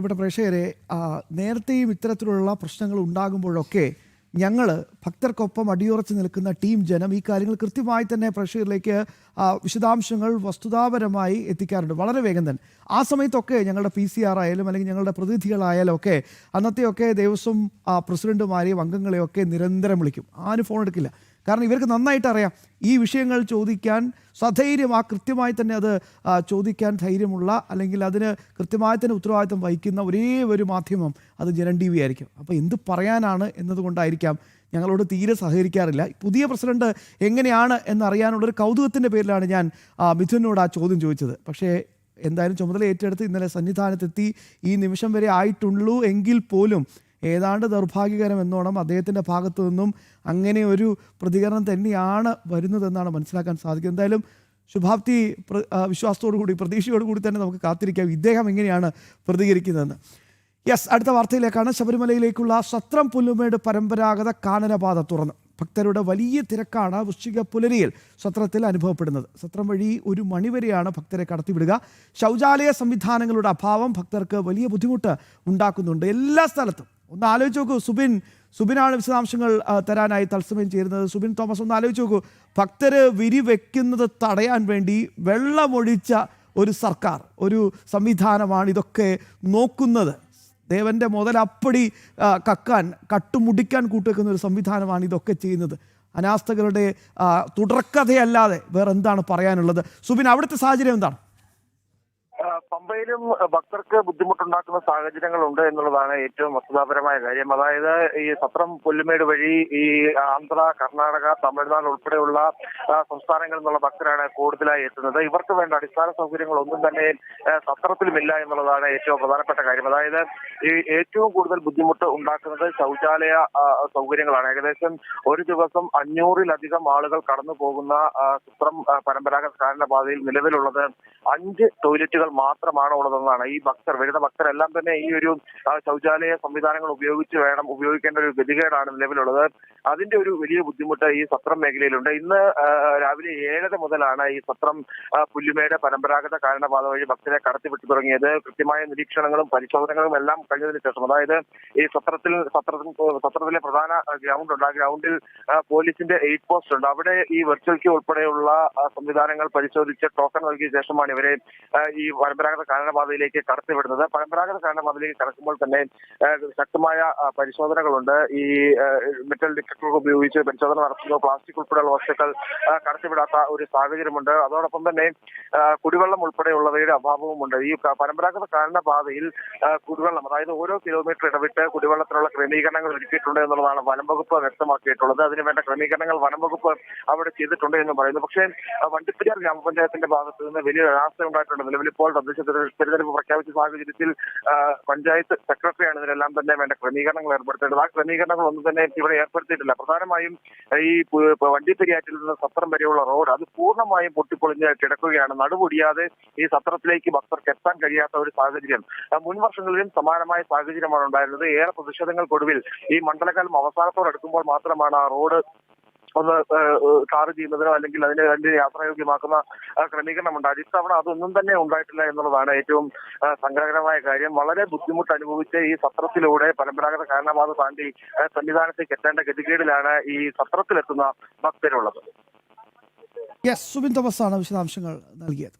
ഇവിടെ പ്രേക്ഷകരെ നേരത്തെയും ഇത്തരത്തിലുള്ള പ്രശ്നങ്ങൾ ഉണ്ടാകുമ്പോഴൊക്കെ ഞങ്ങൾ ഭക്തർക്കൊപ്പം അടിയുറച്ച് നിൽക്കുന്ന ടീം ജനം ഈ കാര്യങ്ങൾ കൃത്യമായി തന്നെ പ്രേക്ഷകരിലേക്ക് വിശദാംശങ്ങൾ വസ്തുതാപരമായി എത്തിക്കാറുണ്ട് വളരെ വേഗം തന്നെ. ആ സമയത്തൊക്കെ ഞങ്ങളുടെ PCR ആയാലും അല്ലെങ്കിൽ ഞങ്ങളുടെ പ്രതിനിധികളായാലും ഒക്കെ അന്നത്തെയൊക്കെ ദേവസ്വം പ്രസിഡന്റുമാരെയും അംഗങ്ങളെയൊക്കെ നിരന്തരം വിളിക്കും. ആരും ഫോൺ എടുക്കില്ല. കാരണം ഇവർക്ക് നന്നായിട്ട് അറിയാം ഈ വിഷയങ്ങൾ ചോദിക്കാൻ സധൈര്യം കൃത്യമായി തന്നെ അത് ചോദിക്കാൻ ധൈര്യമുള്ള അല്ലെങ്കിൽ അതിന് കൃത്യമായി തന്നെ ഉത്തരവാദിത്വം വഹിക്കുന്ന ഒരേ ഒരു മാധ്യമം അത് ജനം TV ആയിരിക്കും. അപ്പോൾ എന്ത് പറയാനാണ് എന്നതുകൊണ്ടായിരിക്കാം ഞങ്ങളോട് തീരെ സഹകരിക്കാറില്ല. പുതിയ പ്രസിഡന്റ് എങ്ങനെയാണ് എന്നറിയാനുള്ളൊരു കൗതുകത്തിൻ്റെ പേരിലാണ് ഞാൻ മിഥുനോട് ആ ചോദ്യം ചോദിച്ചത്. പക്ഷേ എന്തായാലും ചുമതല ഏറ്റെടുത്ത് ഇന്നലെ സന്നിധാനത്തെത്തി ഈ നിമിഷം വരെ ആയിട്ടുള്ളൂ എങ്കിൽ പോലും ഏതാണ്ട് ദൗർഭാഗ്യകരം എന്നോണം അദ്ദേഹത്തിൻ്റെ ഭാഗത്തു നിന്നും അങ്ങനെ ഒരു പ്രതികരണം തന്നെയാണ് വരുന്നതെന്നാണ് മനസ്സിലാക്കാൻ സാധിക്കുന്നത്. എന്തായാലും ശുഭാപ്തി വിശ്വാസത്തോടുകൂടി പ്രതീക്ഷയോടുകൂടി തന്നെ നമുക്ക് കാത്തിരിക്കാം ഇദ്ദേഹം എങ്ങനെയാണ് പ്രതികരിക്കുന്നതെന്ന്. അടുത്ത വാർത്തയിലേക്കാണ്. ശബരിമലയിലേക്കുള്ള സത്രം പുല്ലുമേട് പരമ്പരാഗത കാനനപാത തുറന്നു. ഭക്തരുടെ വലിയ തിരക്കാണ് വൃശ്ചിക പുലരിയിൽ സത്രത്തിൽ അനുഭവപ്പെടുന്നത്. സത്രം വഴി ഒരു മണിവരെയാണ് ഭക്തരെ കടത്തിവിടുക. ശൗചാലയ സംവിധാനങ്ങളുടെ അഭാവം ഭക്തർക്ക് വലിയ ബുദ്ധിമുട്ട് ഉണ്ടാക്കുന്നുണ്ട് എല്ലാ സ്ഥലത്തും. ഒന്ന് ആലോചിച്ച് നോക്കൂ. സുബിനാണ് വിശദാംശങ്ങൾ തരാനായി തത്സമയം ചേരുന്നത്. സുബിൻ തോമസ്, ഒന്ന് ആലോചിച്ച് നോക്കൂ. ഭക്തര് വിരിവെക്കുന്നത് തടയാൻ വേണ്ടി വെള്ളമൊഴിച്ച ഒരു സർക്കാർ, ഒരു സംവിധാനമാണ് ഇതൊക്കെ നോക്കുന്നത്. ദേവന്റെ മുതലപ്പടി കക്കാൻ കട്ടുമുടിക്കാൻ കൂട്ടുവെക്കുന്ന ഒരു സംവിധാനമാണ് ഇതൊക്കെ ചെയ്യുന്നത്. അനാസ്ഥകളുടെ തുടർക്കഥയല്ലാതെ വേറെ എന്താണ് പറയാനുള്ളത്? സുബിൻ, അവിടുത്തെ സാഹചര്യം എന്താണ്? പമ്പയിലും ഭക്തർക്ക് ബുദ്ധിമുട്ടുണ്ടാക്കുന്ന സാഹചര്യങ്ങളുണ്ട് എന്നുള്ളതാണ് ഏറ്റവും വസ്തുതാപരമായ കാര്യം. അതായത് ഈ സത്രം പുല്ലുമേട് വഴി ഈ ആന്ധ്ര, കർണാടക, തമിഴ്നാട് ഉൾപ്പെടെയുള്ള സംസ്ഥാനങ്ങളിൽ നിന്നുള്ള ഭക്തരാണ് കൂടുതലായി എത്തുന്നത്. ഇവർക്ക് വേണ്ട അടിസ്ഥാന സൗകര്യങ്ങളൊന്നും തന്നെ സത്രത്തിലുമില്ല എന്നുള്ളതാണ് ഏറ്റവും പ്രധാനപ്പെട്ട കാര്യം. അതായത് ഈ ഏറ്റവും കൂടുതൽ ബുദ്ധിമുട്ട് ഉണ്ടാക്കുന്നത് ശൗചാലയ സൗകര്യങ്ങളാണ്. ഏകദേശം ഒരു ദിവസം 500-ലധികം ആളുകൾ കടന്നു പോകുന്ന സത്രം പരമ്പരാഗത കാനനപാതയിൽ നിലവിലുള്ളത് 5 ടോയ്ലറ്റുകൾ മാത്രമാണ് ഉള്ളതെന്നാണ്. ഈ വരുന്ന ഭക്തരെല്ലാം തന്നെ ഈ ഒരു ശൗചാലയ സംവിധാനങ്ങൾ ഉപയോഗിക്കേണ്ട ഒരു ഗതികേടാണ് നിലവിലുള്ളത്. അതിന്റെ ഒരു വലിയ ബുദ്ധിമുട്ട് ഈ സത്രം മേഖലയിലുണ്ട്. ഇന്ന് രാവിലെ 7:30 മുതലാണ് ഈ സത്രം പുല്ലുമേട് പരമ്പരാഗത കാനനപാത വഴി ഭക്തരെ കടത്തിവിട്ടു തുടങ്ങിയത്. കൃത്യമായ നിരീക്ഷണങ്ങളും പരിശോധനകളും എല്ലാം കഴിഞ്ഞതിന് ശേഷം, അതായത് ഈ സത്രത്തിലെ പ്രധാന ഗ്രൗണ്ട് ഉണ്ട്. ആ ഗ്രൗണ്ടിൽ പോലീസിന്റെ 8 പോസ്റ്റ് ഉണ്ട്. അവിടെ ഈ വെർച്വൽ ക്യൂ ഉൾപ്പെടെയുള്ള സംവിധാനങ്ങൾ പരിശോധിച്ച് ടോക്കൺ നൽകിയ ശേഷമാണ് ഇവരെ ഈ പരമ്പരാഗത കാനനപാതയിലേക്ക് കടത്തിവിടുന്നത്. പരമ്പരാഗത കാനനപാതയിലേക്ക് കടക്കുമ്പോൾ തന്നെ ശക്തമായ പരിശോധനകളുണ്ട്. ഈ മെറ്റൽ ഡിറ്റക്ടർ ഉപയോഗിച്ച് പരിശോധന നടത്തുന്നു. പ്ലാസ്റ്റിക് ഉൾപ്പെടെയുള്ള വസ്തുക്കൾ കടത്തിവിടാത്ത ഒരു സാഹചര്യമുണ്ട്. അതോടൊപ്പം തന്നെ കുടിവെള്ളം ഉൾപ്പെടെയുള്ളവയുടെ അഭാവവുമുണ്ട്. ഈ പരമ്പരാഗത കാനനപാതയിൽ കുടിവെള്ളം, അതായത് ഓരോ കിലോമീറ്റർ ഇടവിട്ട് കുടിവെള്ളത്തിനുള്ള ക്രമീകരണങ്ങൾ ഒരുക്കിയിട്ടുണ്ട് എന്നുള്ളതാണ് വനംവകുപ്പ് വ്യക്തമാക്കിയിട്ടുള്ളത്. അതിനുവേണ്ട ക്രമീകരണങ്ങൾ വനംവകുപ്പ് അവിടെ ചെയ്തിട്ടുണ്ട് എന്ന് പറയുന്നു. പക്ഷേ വണ്ടിപ്പെരിയാർ ഗ്രാമപഞ്ചായത്തിന്റെ ഭാഗത്ത് നിന്ന് വലിയ നിരാശ ഉണ്ടായിട്ടുണ്ട്. നിലവിലിപ്പോൾ തദ്ദേശ തെരഞ്ഞെടുപ്പ് പ്രഖ്യാപിച്ച സാഹചര്യത്തിൽ പഞ്ചായത്ത് സെക്രട്ടറിയാണ് ഇതിനെല്ലാം തന്നെ വേണ്ട ക്രമീകരണങ്ങൾ ഏർപ്പെടുത്തേണ്ടത്. ആ ക്രമീകരണങ്ങളൊന്നും തന്നെ ഇവിടെ ഏർപ്പെടുത്തിയിട്ടില്ല. പ്രധാനമായും ഈ വണ്ടിപ്പെരിയാറ്റിൽ നിന്ന് സത്രം വരെയുള്ള റോഡ് അത് പൂർണ്ണമായും പൊട്ടിപ്പൊളിഞ്ഞ് കിടക്കുകയാണ്. നടുപൊടിയാതെ ഈ സത്രത്തിലേക്ക് ഭക്തർക്ക് എത്താൻ കഴിയാത്ത ഒരു സാഹചര്യം മുൻ വർഷങ്ങളിലും സമാനമായ സാഹചര്യമാണ് ഉണ്ടായിരുന്നത്. ഏറെ പ്രതിഷേധങ്ങൾക്കൊടുവിൽ ഈ മണ്ഡലകാലം അവസാനത്തോടടുക്കുമ്പോൾ മാത്രമാണ് ആ റോഡ് ഒന്ന് ടാർ ചെയ്യുന്നതിനോ അല്ലെങ്കിൽ അതിനെ യാത്രായോഗ്യമാക്കുന്ന ക്രമീകരണം ഉണ്ടായി. ഇത്തവണ അതൊന്നും തന്നെ ഉണ്ടായിട്ടില്ല എന്നുള്ളതാണ് ഏറ്റവും സങ്കടകരമായ കാര്യം. വളരെ ബുദ്ധിമുട്ട് അനുഭവിച്ച് ഈ സത്രത്തിലൂടെ പരമ്പരാഗത കാനനപാത താണ്ടി സന്നിധാനത്തേക്ക് എത്തേണ്ട ഗതികേടിലാണ് ഈ സത്രത്തിലെത്തുന്ന ഭക്തരുള്ളത്. സുബിൻ തോമസ് ആണ് വിശദാംശങ്ങൾ നൽകിയത്.